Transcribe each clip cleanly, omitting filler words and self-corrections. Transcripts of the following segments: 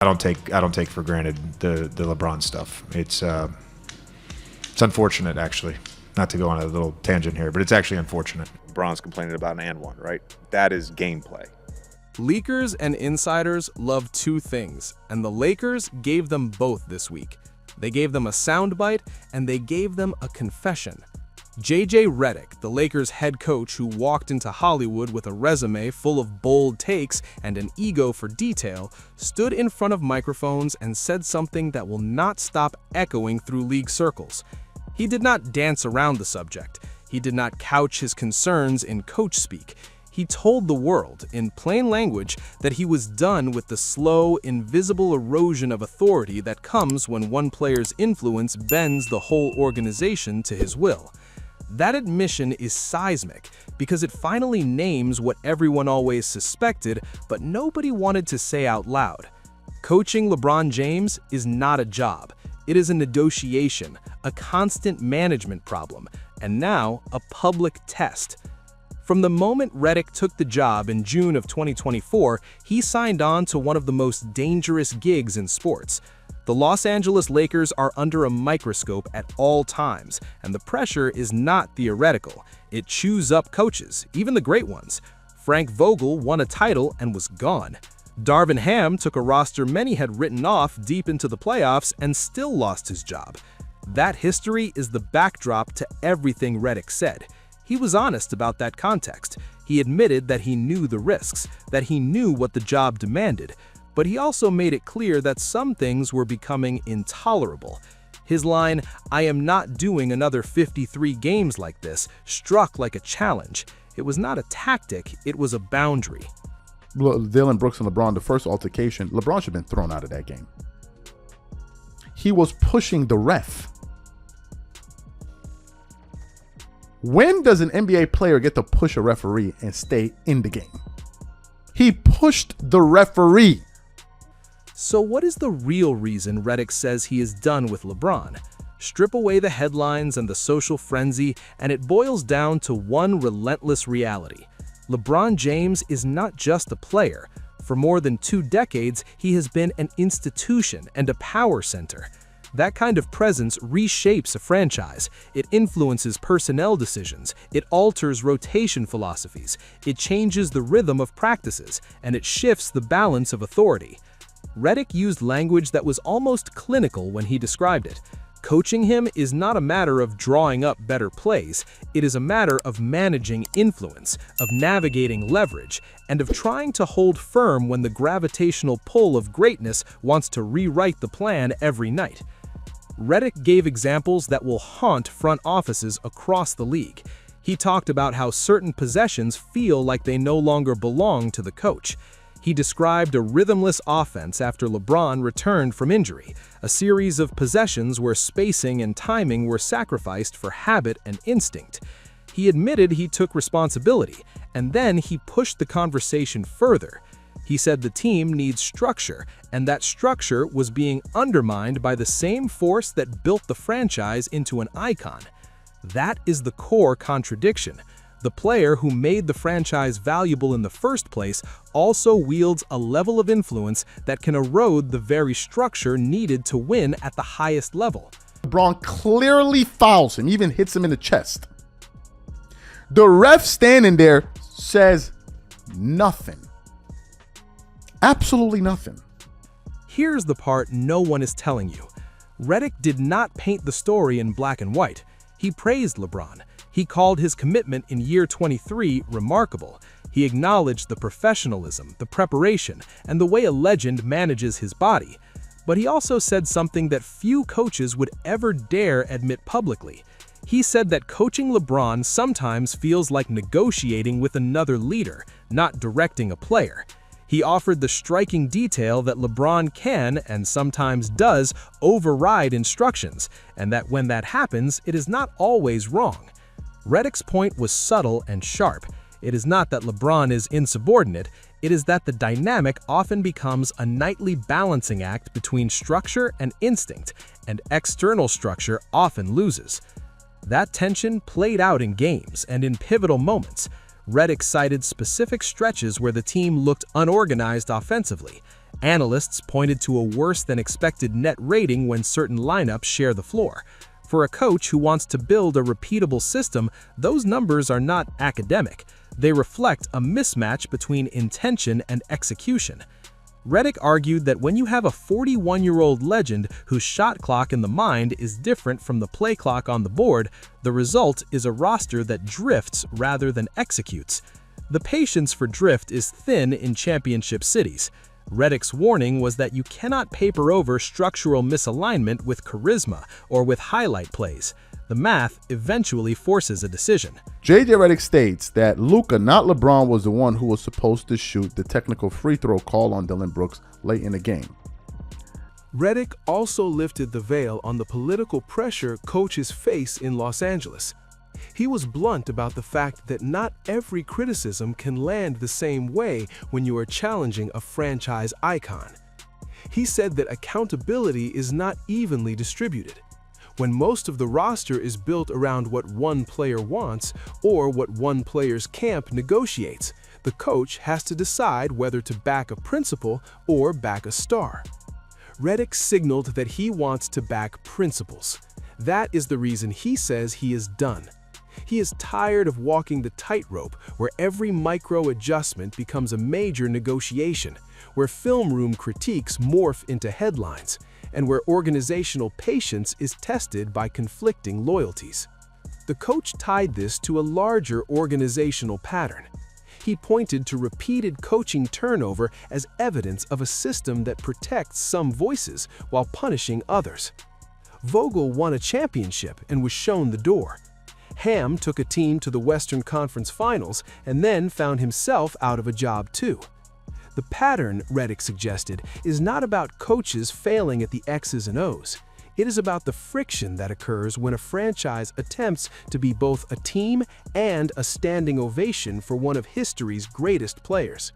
I don't take for granted the LeBron stuff. It's unfortunate, actually. Not to go on a little tangent here, but it's actually unfortunate. LeBron's complaining about an and one, right? That is gameplay. Leakers and insiders love two things, and the Lakers gave them both this week. They gave them a soundbite, and they gave them a confession. JJ Redick, the Lakers head coach who walked into Hollywood with a resume full of bold takes and an ego for detail, stood in front of microphones and said something that will not stop echoing through league circles. He did not dance around the subject. He did not couch his concerns in coach speak. He told the world, in plain language, that he was done with the slow, invisible erosion of authority that comes when one player's influence bends the whole organization to his will. That admission is seismic because it finally names what everyone always suspected but nobody wanted to say out loud. Coaching LeBron James is not a job. It is a negotiation, a constant management problem, and now a public test. From the moment Redick took the job in June of 2024, he signed on to one of the most dangerous gigs in sports. The Los Angeles Lakers are under a microscope at all times, and the pressure is not theoretical. It chews up coaches, even the great ones. Frank Vogel won a title and was gone. Darvin Ham took a roster many had written off deep into the playoffs and still lost his job. That history is the backdrop to everything Redick said. He was honest about that context. He admitted that he knew the risks, that he knew what the job demanded, but he also made it clear that some things were becoming intolerable. His line, "I am not doing another 53 games like this," struck like a challenge. It was not a tactic, it was a boundary. Dillon Brooks and LeBron, the first altercation, LeBron should have been thrown out of that game. He was pushing the ref. When does an NBA player get to push a referee and stay in the game? He pushed the referee. So what is the real reason Redick says he is done with LeBron? Strip away the headlines and the social frenzy, and it boils down to one relentless reality. LeBron James is not just a player. For more than 2 decades, he has been an institution and a power center. That kind of presence reshapes a franchise. It influences personnel decisions, it alters rotation philosophies, it changes the rhythm of practices, and it shifts the balance of authority. Redick used language that was almost clinical when he described it. Coaching him is not a matter of drawing up better plays, it is a matter of managing influence, of navigating leverage, and of trying to hold firm when the gravitational pull of greatness wants to rewrite the plan every night. Redick gave examples that will haunt front offices across the league. He talked about how certain possessions feel like they no longer belong to the coach. He described a rhythmless offense after LeBron returned from injury, a series of possessions where spacing and timing were sacrificed for habit and instinct. He admitted he took responsibility, and then he pushed the conversation further. He said the team needs structure, and that structure was being undermined by the same force that built the franchise into an icon. That is the core contradiction. The player who made the franchise valuable in the first place also wields a level of influence that can erode the very structure needed to win at the highest level. LeBron clearly fouls him, even hits him in the chest. The ref standing there says nothing. Absolutely nothing. Here's the part no one is telling you. Redick did not paint the story in black and white. He praised LeBron. He called his commitment in year 23 remarkable. He acknowledged the professionalism, the preparation, and the way a legend manages his body. But he also said something that few coaches would ever dare admit publicly. He said that coaching LeBron sometimes feels like negotiating with another leader, not directing a player. He offered the striking detail that LeBron can, and sometimes does, override instructions, and that when that happens, it is not always wrong. Redick's point was subtle and sharp. It is not that LeBron is insubordinate, it is that the dynamic often becomes a nightly balancing act between structure and instinct, and external structure often loses. That tension played out in games and in pivotal moments. Redick cited specific stretches where the team looked unorganized offensively, Analysts pointed to a worse-than-expected net rating when certain lineups share the floor. For a coach who wants to build a repeatable system, those numbers are not academic. They reflect a mismatch between intention and execution. Redick argued that when you have a 41-year-old legend whose shot clock in the mind is different from the play clock on the board, the result is a roster that drifts rather than executes. The patience for drift is thin in championship cities. Redick's warning was that you cannot paper over structural misalignment with charisma or with highlight plays. The math eventually forces a decision. JJ Redick states that Luka, not LeBron, was the one who was supposed to shoot the technical free throw call on Dillon Brooks late in the game. Redick also lifted the veil on the political pressure coaches face in Los Angeles. He was blunt about the fact that not every criticism can land the same way when you are challenging a franchise icon. He said that accountability is not evenly distributed. When most of the roster is built around what one player wants or what one player's camp negotiates, the coach has to decide whether to back a principle or back a star. Redick signaled that he wants to back principles. That is the reason he says he is done. He is tired of walking the tightrope where every micro-adjustment becomes a major negotiation, where film room critiques morph into headlines, and where organizational patience is tested by conflicting loyalties. The coach tied this to a larger organizational pattern. He pointed to repeated coaching turnover as evidence of a system that protects some voices while punishing others. Vogel won a championship and was shown the door. Ham took a team to the Western Conference Finals and then found himself out of a job too. The pattern, Redick suggested, is not about coaches failing at the X's and O's. It is about the friction that occurs when a franchise attempts to be both a team and a standing ovation for one of history's greatest players.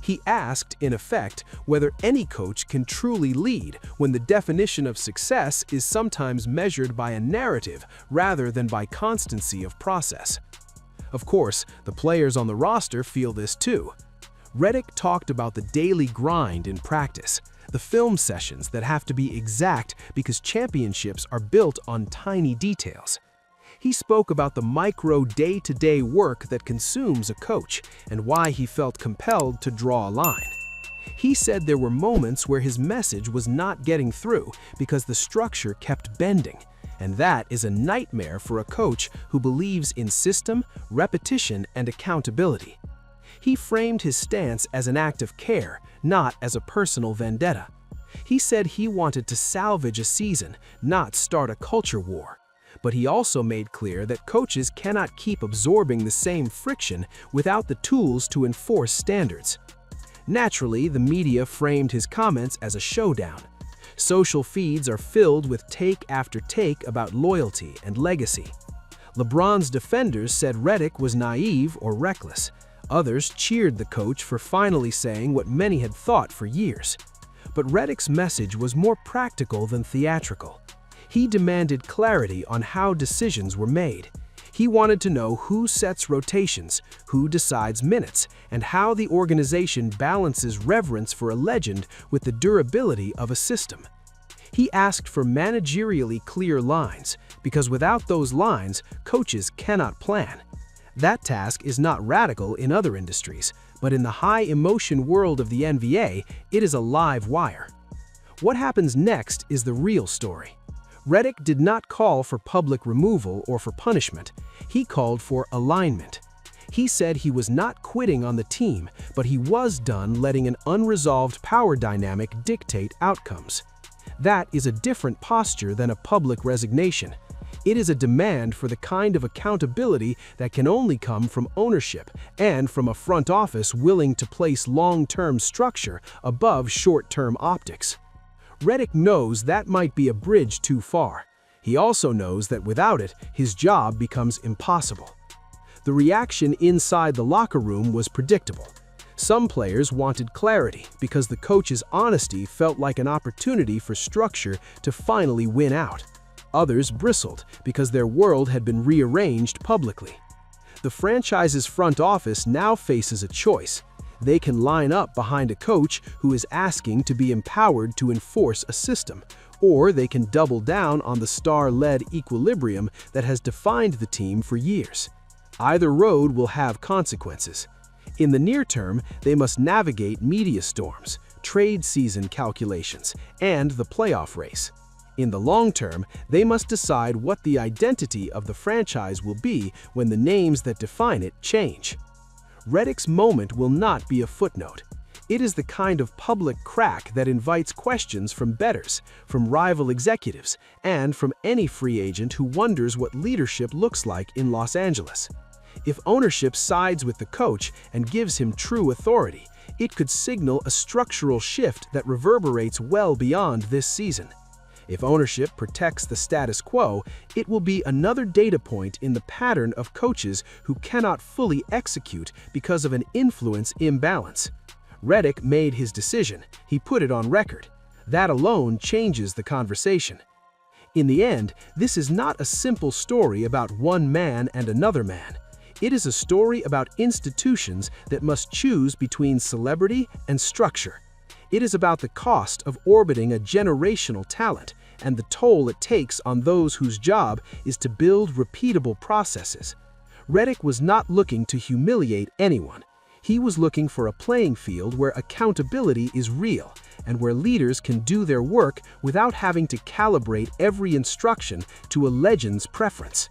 He asked, in effect, whether any coach can truly lead when the definition of success is sometimes measured by a narrative rather than by constancy of process. Of course, the players on the roster feel this too. Redick talked about the daily grind in practice, the film sessions that have to be exact because championships are built on tiny details. He spoke about the micro day-to-day work that consumes a coach and why he felt compelled to draw a line. He said there were moments where his message was not getting through because the structure kept bending, and that is a nightmare for a coach who believes in system, repetition, and accountability. He framed his stance as an act of care, not as a personal vendetta. He said he wanted to salvage a season, not start a culture war. But he also made clear that coaches cannot keep absorbing the same friction without the tools to enforce standards. Naturally, the media framed his comments as a showdown. Social feeds are filled with take after take about loyalty and legacy. LeBron's defenders said Redick was naive or reckless. Others cheered the coach for finally saying what many had thought for years. But Redick's message was more practical than theatrical. He demanded clarity on how decisions were made. He wanted to know who sets rotations, who decides minutes, and how the organization balances reverence for a legend with the durability of a system. He asked for managerially clear lines, because without those lines, coaches cannot plan. That task is not radical in other industries, but in the high-emotion world of the NBA, it is a live wire. What happens next is the real story. Redick did not call for public removal or for punishment. He called for alignment. He said he was not quitting on the team, but he was done letting an unresolved power dynamic dictate outcomes. That is a different posture than a public resignation. It is a demand for the kind of accountability that can only come from ownership and from a front office willing to place long-term structure above short-term optics. Redick knows that might be a bridge too far. He also knows that without it, his job becomes impossible. The reaction inside the locker room was predictable. Some players wanted clarity because the coach's honesty felt like an opportunity for structure to finally win out. Others bristled because their world had been rearranged publicly. The franchise's front office now faces a choice. They can line up behind a coach who is asking to be empowered to enforce a system, or they can double down on the star-led equilibrium that has defined the team for years. Either road will have consequences. In the near term, they must navigate media storms, trade season calculations, and the playoff race. In the long term, they must decide what the identity of the franchise will be when the names that define it change. Redick's moment will not be a footnote. It is the kind of public crack that invites questions from bettors, from rival executives, and from any free agent who wonders what leadership looks like in Los Angeles. If ownership sides with the coach and gives him true authority, it could signal a structural shift that reverberates well beyond this season. If ownership protects the status quo, it will be another data point in the pattern of coaches who cannot fully execute because of an influence imbalance. Redick made his decision. He put it on record. That alone changes the conversation. In the end, this is not a simple story about one man and another man. It is a story about institutions that must choose between celebrity and structure. It is about the cost of orbiting a generational talent and the toll it takes on those whose job is to build repeatable processes. Redick was not looking to humiliate anyone. He was looking for a playing field where accountability is real and where leaders can do their work without having to calibrate every instruction to a legend's preference.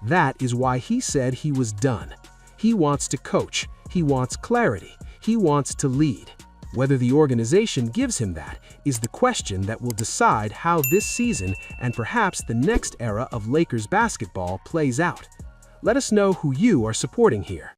That is why he said he was done. He wants to coach. He wants clarity. He wants to lead. Whether the organization gives him that is the question that will decide how this season and perhaps the next era of Lakers basketball plays out. Let us know who you are supporting here.